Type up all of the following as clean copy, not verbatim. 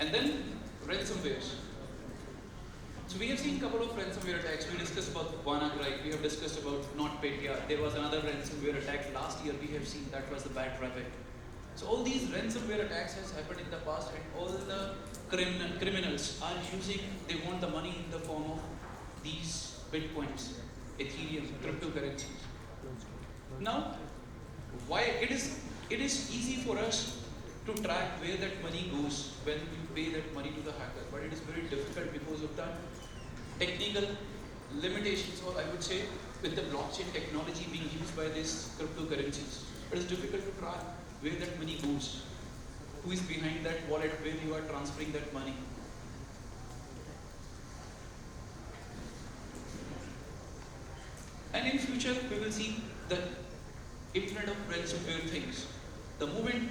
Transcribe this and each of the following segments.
And then ransomwares. So we have seen a couple of ransomware attacks. We discussed about WannaCry, we have discussed about NotPetya. There was another ransomware attack last year we have seen, that was the bad traffic. So all these ransomware attacks has happened in the past, and all the criminals are using, they want the money in the form of these bitcoins, Ethereum, cryptocurrencies. Now, why it is easy for us to track where that money goes when you pay that money to the hacker, but it is very difficult because of the technical limitations, or I would say with the blockchain technology being used by these cryptocurrencies. It is difficult to track where that money goes, who is behind that wallet, where you are transferring that money. And in future, we will see the Internet of ransomware things. The moment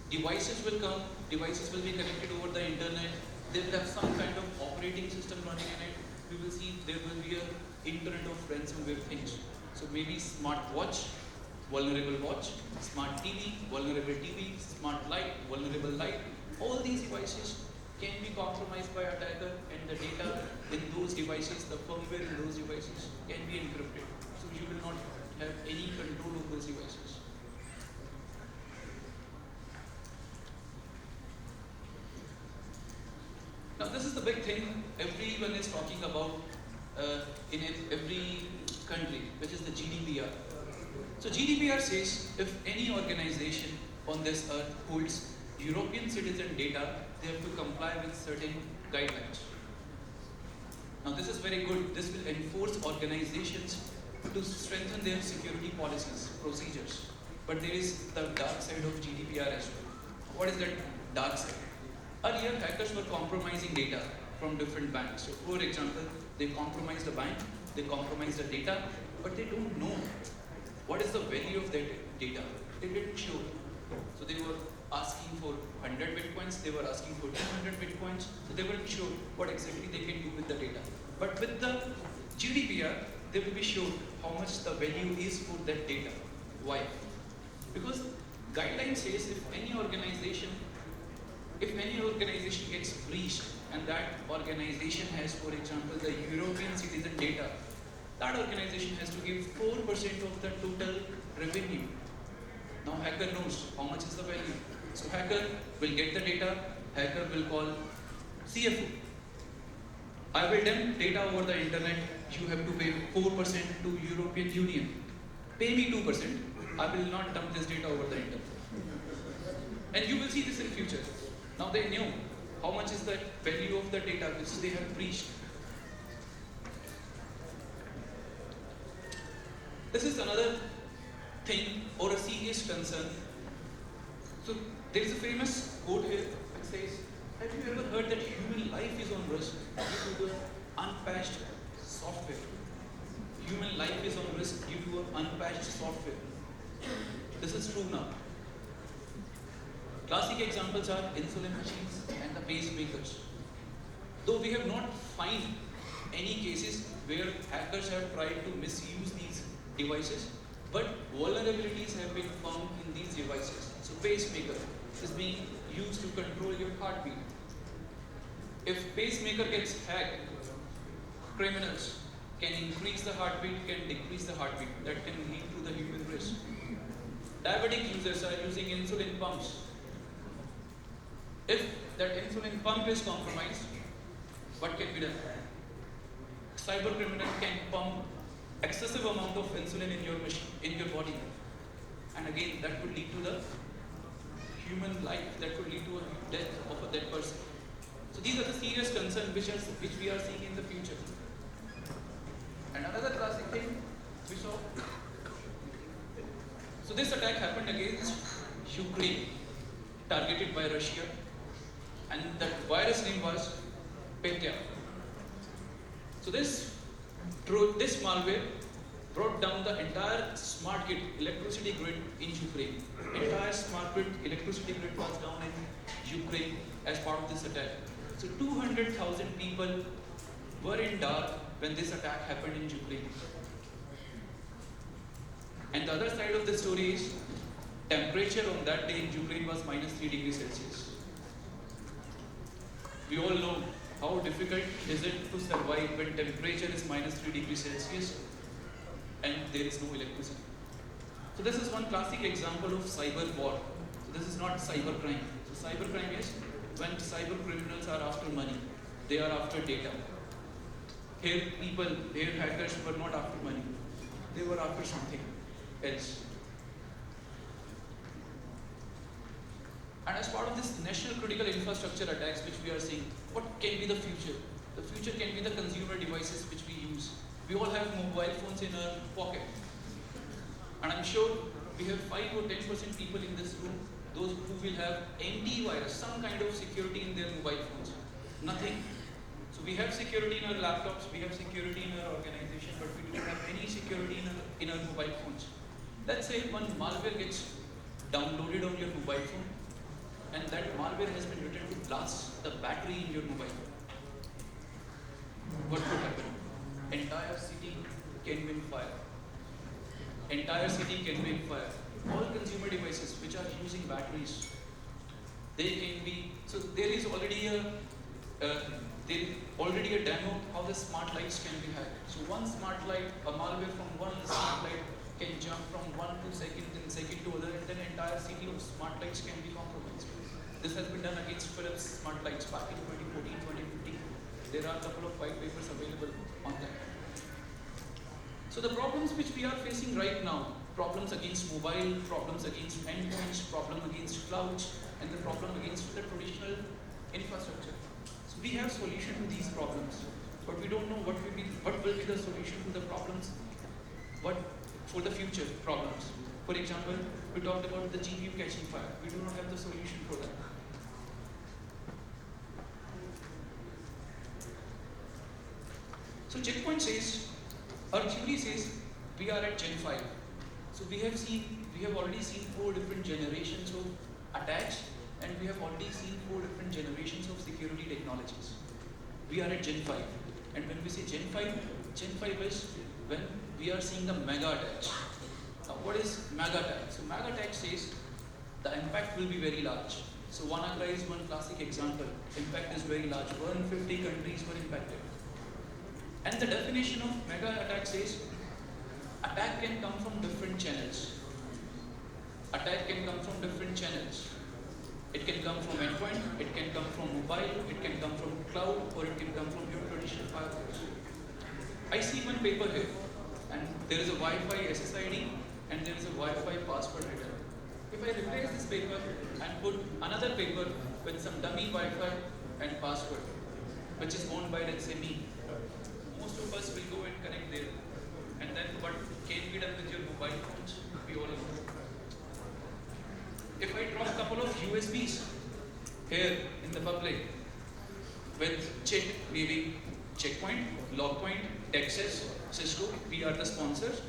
devices will come, devices will be connected over the internet, they will have some kind of operating system running in it, we will see there will be an Internet of ransomware things. So maybe smart watch, vulnerable watch, smart TV, vulnerable TV, smart light, vulnerable light. All these devices can be compromised by attacker, and the data in those devices, the firmware in those devices can be encrypted. So you will not have any control of those devices. Now this is the big thing everyone is talking about in every country, which is the GDPR. So GDPR says if any organization on this earth holds European citizen data, they have to comply with certain guidelines. Now this is very good. This will enforce organizations to strengthen their security policies, procedures. But there is the dark side of GDPR as well. What is that dark side? Earlier, hackers were compromising data from different banks. So for example, they compromise the bank, they compromise the data, but they don't know what is the value of that data. They didn't show. So they were asking for 100 bitcoins, they were asking for 200 bitcoins, so they weren't sure what exactly they can do with the data. But with the GDPR, they will be sure how much the value is for that data. Why? Because guideline says if any organization gets breached and that organization has, for example, the European citizen data, that organization has to give 4% of the total revenue. Now hacker knows how much is the value. So hacker will get the data, hacker will call CFO. I will dump data over the internet, you have to pay 4% to European Union. Pay me 2%, I will not dump this data over the internet. And you will see this in future. Now they knew how much is the value of the data which they have breached. This is another thing or a serious concern. So there is a famous quote here that says, have you ever heard that human life is on risk due to the unpatched software? Human life is on risk due to unpatched software. This is true now. Classic examples are insulin machines and the pacemakers. Though we have not found any cases where hackers have tried to misuse these devices, but vulnerabilities have been found in these devices. So pacemaker is being used to control your heartbeat. If pacemaker gets hacked, criminals can increase the heartbeat, can decrease the heartbeat. That can lead to the human risk. Diabetic users are using insulin pumps. If that insulin pump is compromised, what can be done? Cyber criminal can pump excessive amount of insulin in your machine, in your body, and again that could lead to the human life, that could lead to a death of a dead person. So these are the serious concerns which we are seeing in the future. And another classic thing we saw. So this attack happened against Ukraine, targeted by Russia, and that virus name was Petya. So this malware brought down the entire smart grid, electricity grid in Ukraine. Entire smart grid, electricity grid was down in Ukraine as part of this attack. So 200,000 people were in dark when this attack happened in Ukraine. And the other side of the story is temperature on that day in Ukraine was -3 degrees Celsius. We all know how difficult is it to survive when temperature is -3 degrees Celsius and there is no electricity. So this is one classic example of cyber war. So this is not cyber crime. So cyber crime is when cyber criminals are after money. They are after data. Here hackers were not after money. They were after something else. And as part of this national critical infrastructure attacks which we are seeing, what can be the future? The future can be the consumer devices which we use. We all have mobile phones in our pocket. And I'm sure we have 5 or 10% people in this room, those who will have antivirus, some kind of security in their mobile phones. Nothing. So we have security in our laptops, we have security in our organization, but we don't have any security in our mobile phones. Let's say one malware gets downloaded on your mobile phone, and that malware has been written to blast the battery in your mobile phone. What could happen? Entire city can be on fire. Entire city can be on fire. All consumer devices which are using batteries, they can be. So there is already a demo how the smart lights can be hacked. So one smart light, a malware from one smart light can jump from one to second, then second to other, and then entire city of smart lights can be compromised. This has been done against Philips smart lights back in 2014, 2015. There are a couple of white papers available on that. So the problems which we are facing right now, problems against mobile, problems against endpoints, problem against clouds, and the problem against the traditional infrastructure. So we have solution to these problems, but we don't know what will be the solution to the problems, what for the future problems. For example, we talked about the GPU catching fire. We do not have the solution for that. So checkpoint says, our theory says, we are at Gen 5. So we have already seen 4 different generations of attacks, and we have already seen 4 different generations of security technologies. We are at Gen 5. And when we say Gen 5 is when we are seeing the mega attacks. Now what is mega attack? So mega attack says the impact will be very large. So WannaCry is one classic example. Impact is very large. 150 countries were impacted. And the definition of mega attack says attack can come from different channels. Attack can come from different channels. It can come from endpoint, it can come from mobile, it can come from cloud, or it can come from your traditional firewalls. I see one paper here, and there is a Wi-Fi SSID and there is a Wi-Fi password written. If I replace this paper and put another paper with some dummy Wi-Fi and password, which is owned by, let's say, me, most of us will go and connect there. And then what can be done with your mobile phones? We all know. If I drop a couple of USBs here in the public with maybe Checkpoint, Logpoint, Gcss, Cisco, we are the sponsors.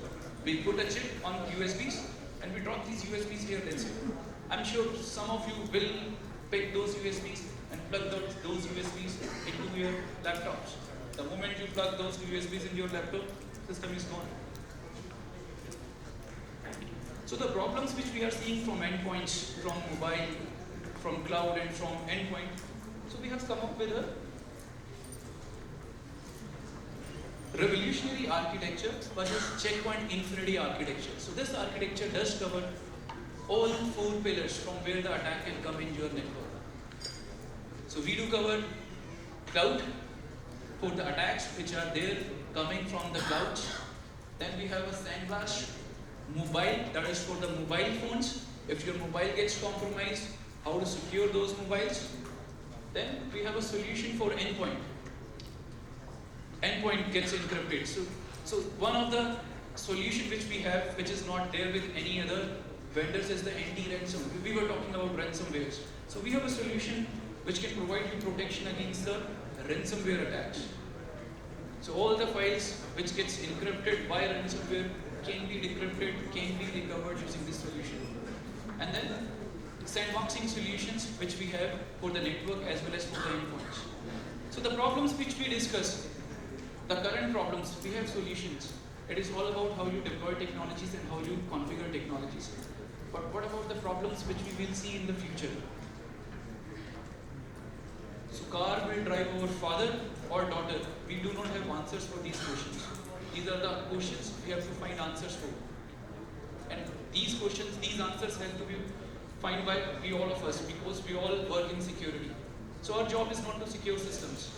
We put a chip on USBs and we drop these USBs here, let's say. I'm sure some of you will pick those USBs and plug those USBs into your laptops. The moment you plug those USBs in your laptop, system is gone. So the problems which we are seeing from endpoints, from mobile, from cloud and from endpoint, so we have come up with a revolutionary architecture, but it's checkpoint infinity architecture. So this architecture does cover all 4 pillars from where the attack can come in your network. So we do cover cloud for the attacks which are there coming from the clouds. Then we have a sandblast. Mobile, that is for the mobile phones. If your mobile gets compromised, how to secure those mobiles. Then we have a solution for endpoint. Endpoint gets encrypted. So one of the solution which we have, which is not there with any other vendors, is the anti-ransom. We were talking about ransomwares. So we have a solution which can provide you protection against the ransomware attacks. So all the files which gets encrypted by ransomware can be decrypted, can be recovered using this solution. And then sandboxing solutions which we have for the network as well as for the endpoints. So the problems which we discussed, the current problems, we have solutions. It is all about how you deploy technologies and how you configure technologies. But what about the problems which we will see in the future? So car will drive our father or daughter? We do not have answers for these questions. These are the questions we have to find answers for. And these questions, these answers have to be found by all of us, because we all work in security. So our job is not to secure systems.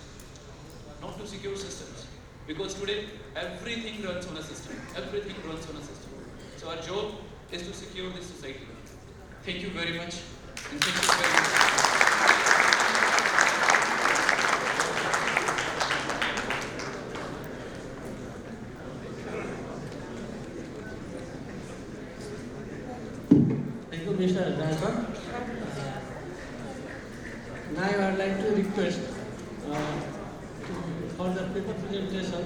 Not to secure systems. Because today, everything runs on a system. Everything runs on a system. So our job is to secure this society. Thank you very much. And thank you very much. Thank you, Mr. Adhikar. Now I would like to request for the paper presentation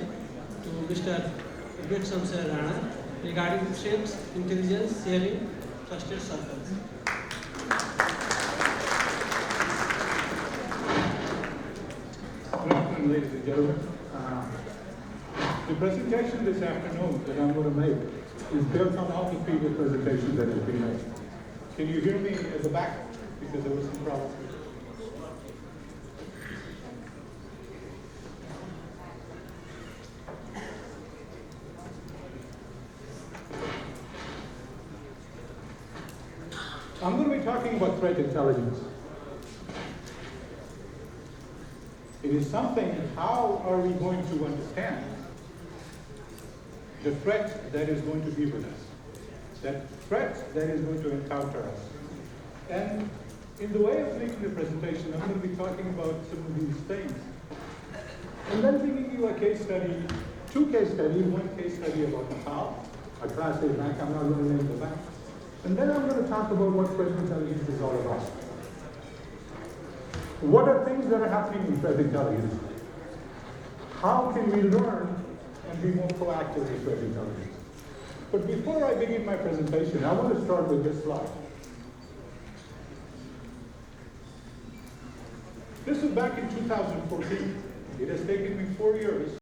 to Mr. Gcss Rana regarding threats, intelligence, sharing, trusted circles. Good afternoon, ladies and gentlemen. The presentation this afternoon that I'm going to make is built on all the previous presentations that have been made. Can you hear me at the back? Because there was some problem. I'm going to be talking about threat intelligence. It is something, how are we going to understand the threat that is going to be with us, that threat that is going to encounter us. And in the way of making the presentation, I'm going to be talking about some of these things. And then giving you a case study, two case studies, one case study about Nepal, a class A bank, I'm not going to name the bank. And then I'm going to talk about what threat intelligence is all about. What are things that are happening in threat intelligence? How can we learn and be more proactive with threat intelligence? But before I begin my presentation, I want to start with this slide. This is back in 2014. It has taken me 4 years